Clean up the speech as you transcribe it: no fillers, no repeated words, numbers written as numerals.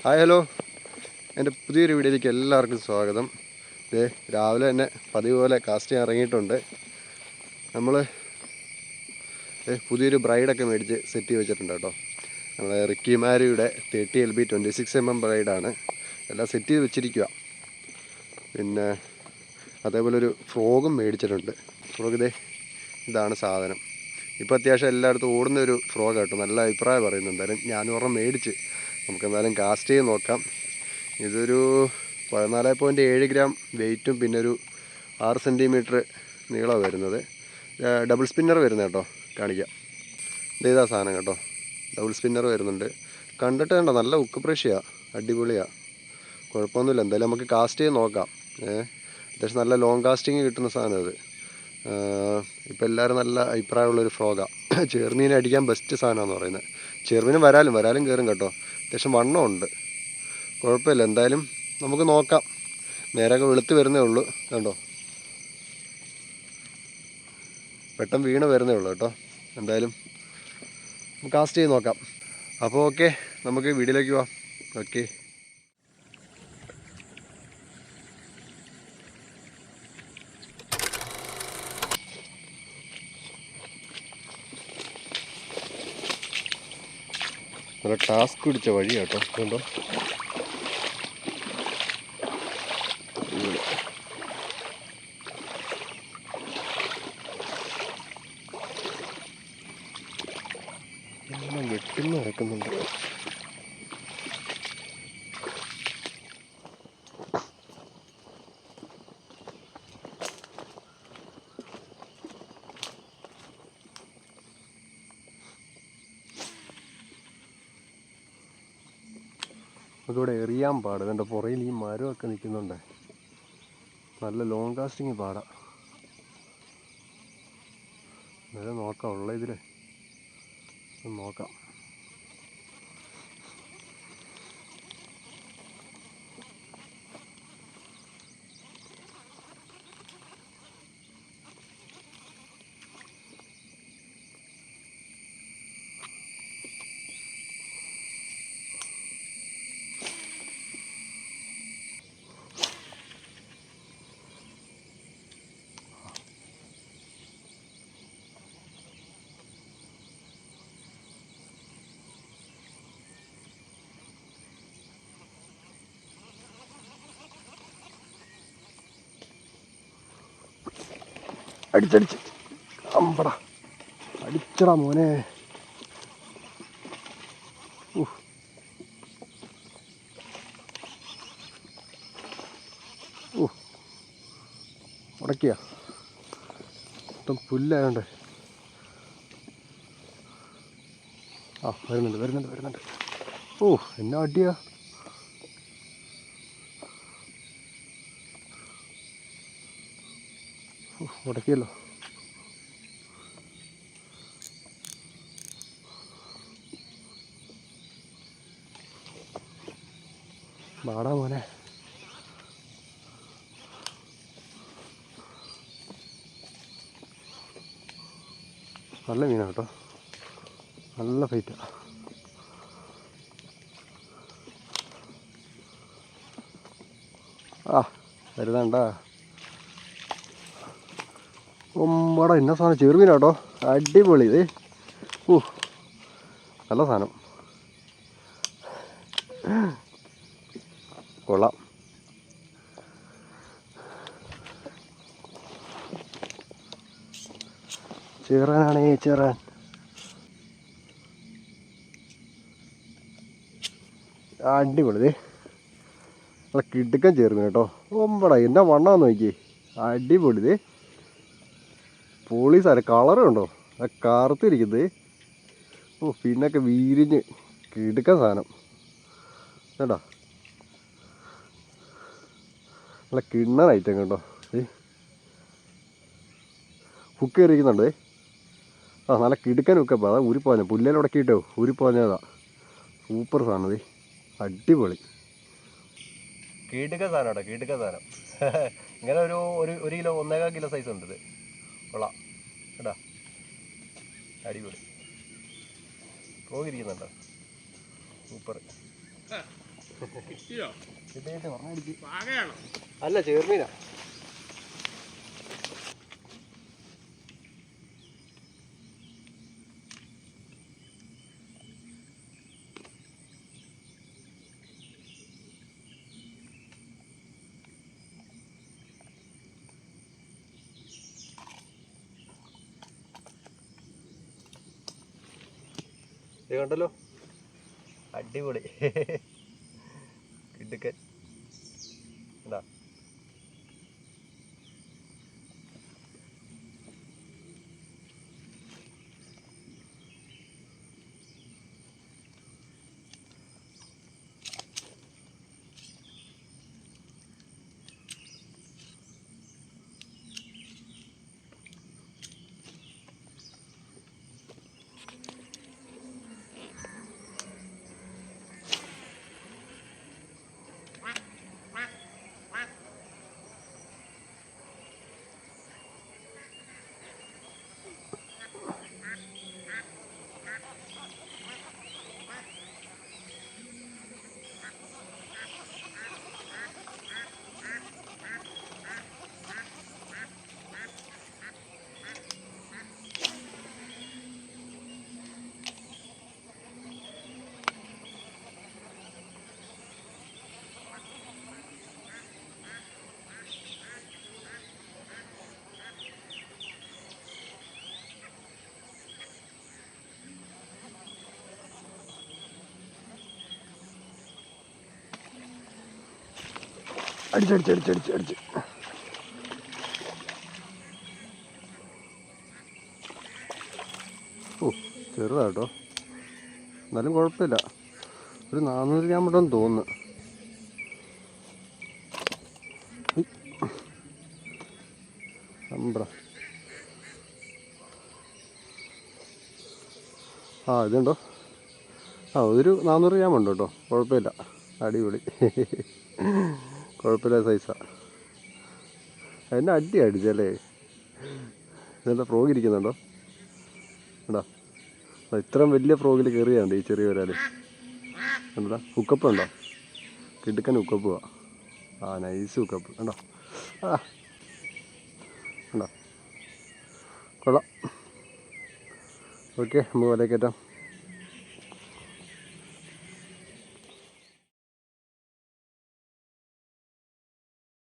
Hi hello, എൻ്റെ പുതിയൊരു വീഡിയോയിലേക്ക് എല്ലാവർക്കും സ്വാഗതം. രാവിലെ തന്നെ പതിവ് പോലെ കാസ്റ്റ് ചെയ്യാൻ ഇറങ്ങിയിട്ടുണ്ട്. നമ്മൾ പുതിയൊരു ബ്രൈഡൊക്കെ മേടിച്ച് സെറ്റ് ചെയ്ത് വെച്ചിട്ടുണ്ട് കേട്ടോ. നമ്മൾ റിക്കി മാരിയുടെ 30LB 26mm ബ്രൈഡാണ്. എല്ലാം സെറ്റ് ചെയ്ത് വെച്ചിരിക്കുക. പിന്നെ അതേപോലെ ഒരു ഫ്രോഗും മേടിച്ചിട്ടുണ്ട്. ഫ്രോഗ് ഇതാണ് സാധനം. ഇപ്പോൾ അത്യാവശ്യം എല്ലായിടത്തും ഓടുന്നൊരു ഫ്രോഗ് കേട്ടോ. നല്ല അഭിപ്രായം പറയുന്നു. എന്തായാലും ഞാനും ഒരെണ്ണം മേടിച്ച് നമുക്കെന്തായാലും കാസ്റ്റ് ചെയ്ത് നോക്കാം. ഇതൊരു 14.7 ഗ്രാം വെയിറ്റും പിന്നെ ഒരു 6 സെൻറ്റിമീറ്റർ നീളമാണ് വരുന്നത്. ഡബിൾ സ്പിന്നർ വരുന്നത് കേട്ടോ. കാണിക്കാം. ഇതാ സാധനം കേട്ടോ. ഡബിൾ സ്പിന്നർ വരുന്നുണ്ട്. കണ്ടിട്ട് കണ്ടോ, നല്ല ഉക്ക് പ്രഷ്യാണ്, അടിപൊളിയാണ്, കുഴപ്പമൊന്നുമില്ല. എന്തായാലും നമുക്ക് കാസ്റ്റ് ചെയ്ത് നോക്കാം. അത്യാവശ്യം നല്ല ലോങ് കാസ്റ്റിങ് കിട്ടുന്ന സാധനം അത്. ഇപ്പോൾ എല്ലാവരും നല്ല അഭിപ്രായമുള്ളൊരു ഫ്രോഗാണ്. ചെറുമീനെ അടിക്കാൻ ബെസ്റ്റ് സാധനമാണെന്ന് പറയുന്നത്. ചെറുമീനും വരാലും കയറും കേട്ടോ. അത്യാവശ്യം വണ്ണമുണ്ട്, കുഴപ്പമില്ല. എന്തായാലും നമുക്ക് നോക്കാം. നേരമൊക്കെ വെളുത്ത് വരുന്നേ ഉള്ളൂ കണ്ടോ, പെട്ടെന്ന് വീണ് വരുന്നേ ഉള്ളൂ കേട്ടോ. എന്തായാലും കാസ്റ്റ് ചെയ്ത് നോക്കാം. അപ്പോൾ ഓക്കെ, നമുക്ക് വീഡിയോയിലേക്ക് പോവാം. ഓക്കെ, നല്ല ടാസ്ക് പിടിച്ച വഴി കേട്ടോ. കണ്ടോ, വെട്ടിന്ന് നടക്കുന്നുണ്ട്. നമുക്കിവിടെ എറിയാൻ പാട്. കണ്ടോ, പുറയിൽ ഈ മരമൊക്കെ നിൽക്കുന്നുണ്ട്. നല്ല ലോങ് കാസ്റ്റിങ് പാടാം. അതായത് നോക്കാം, ഉള്ള ഇതിൽ നോക്കാം. അടിച്ചടിച്ച് അമ്പടാ, അടിച്ചടാ മോനെ. ഉടക്കിയ മൊത്തം പുല്ലായോണ്ട്. വരുന്നുണ്ട്. എന്നാ അടിയാ. ഉടക്കിയല്ലോ. വാടാ മോനെ. നല്ല മീനാണ് കേട്ടോ, നല്ല ഫൈറ്റാ. വരുന്നുണ്ടാ. ഒമ്പടാ, ഇന്ന സാധനം ചെറുമീനാട്ടോ, അടിപൊളി. നല്ല സാധനം, കൊള്ളാം. ചേറാനാണേ, ചേറാൻ. അടിപൊളി. നല്ല കിടുക്കൻ ചേർന്ന് കേട്ടോ. ഒമ്പടാ, എന്നാ വണ്ണാന്ന് നോക്കി, അടിപൊളി. പോളീസാര കളറും ഉണ്ടോ, ആ കറുത്തിരിക്കുന്നത്. പിന്നൊക്കെ വീരിഞ്ഞ് കിടുക്കൻ സാധനം കേട്ടോ. നല്ല കിണ്ണൻ ഐറ്റം കേട്ടോ. ഹുക്ക് കയറിയിരിക്കുന്നുണ്ട്. നല്ല കിടുക്കൻ ഹുക്കപ്പം. അതാ ഊരിപ്പോഞ്ഞ, പുല്ലേൽ ഉടക്കിയിട്ടോ ഊരിപ്പോഞ്ഞതാ. സൂപ്പർ സാധനം, അടിപൊളി. കിടുക്കൻ സാധനം കേട്ടോ, കിടുക്കൻ സാധനം. ഇങ്ങനെ ഒരു കിലോ 1.25 കിലോ സൈസ് ഉണ്ട് ഇത്. കൊള്ളാം കേട്ടോ, അടിപൊളി. പോകിരിക്കുന്നുണ്ടോ, സൂപ്പർ. അല്ല, ചേർമീനാ. ഇത് കണ്ടല്ലോ, അടിപൊളി കിടുക്കൻ. എന്താ അടിച്ച്. ഓ, ചെറുതാട്ടോ, എന്നാലും കുഴപ്പമില്ല. ഒരു 400 ഗ്രാം ഉണ്ടെന്ന് തോന്നുന്നു. ആ, ഇതുണ്ടോ? ഒരു 400 ഗ്രാം ഉണ്ട് കേട്ടോ, കുഴപ്പമില്ല. അടിപൊളി, കുഴപ്പമില്ല സൈസാണ്. അതിൻ്റെ അടിച്ചല്ലേ. ഇതെന്താ ഫ്രോഗ് ഇരിക്കുന്നുണ്ടോ? ഉണ്ടോ? ഇത്രയും വലിയ ഫ്രോഗിൽ കയറിയാണ്ട് ഈ ചെറിയ ഒരാൾ. എന്താ ഹുക്കപ്പ് ഉണ്ടോ? കിടുക്കൻ ഹുക്കപ്പ് പോവാ. നൈസ് ഹുക്കപ്പ് ഉണ്ടോ? ഉണ്ടോ? കൊള്ളാം. ഓക്കെ, നമുക്ക് വലയിൽ കയറ്റാം.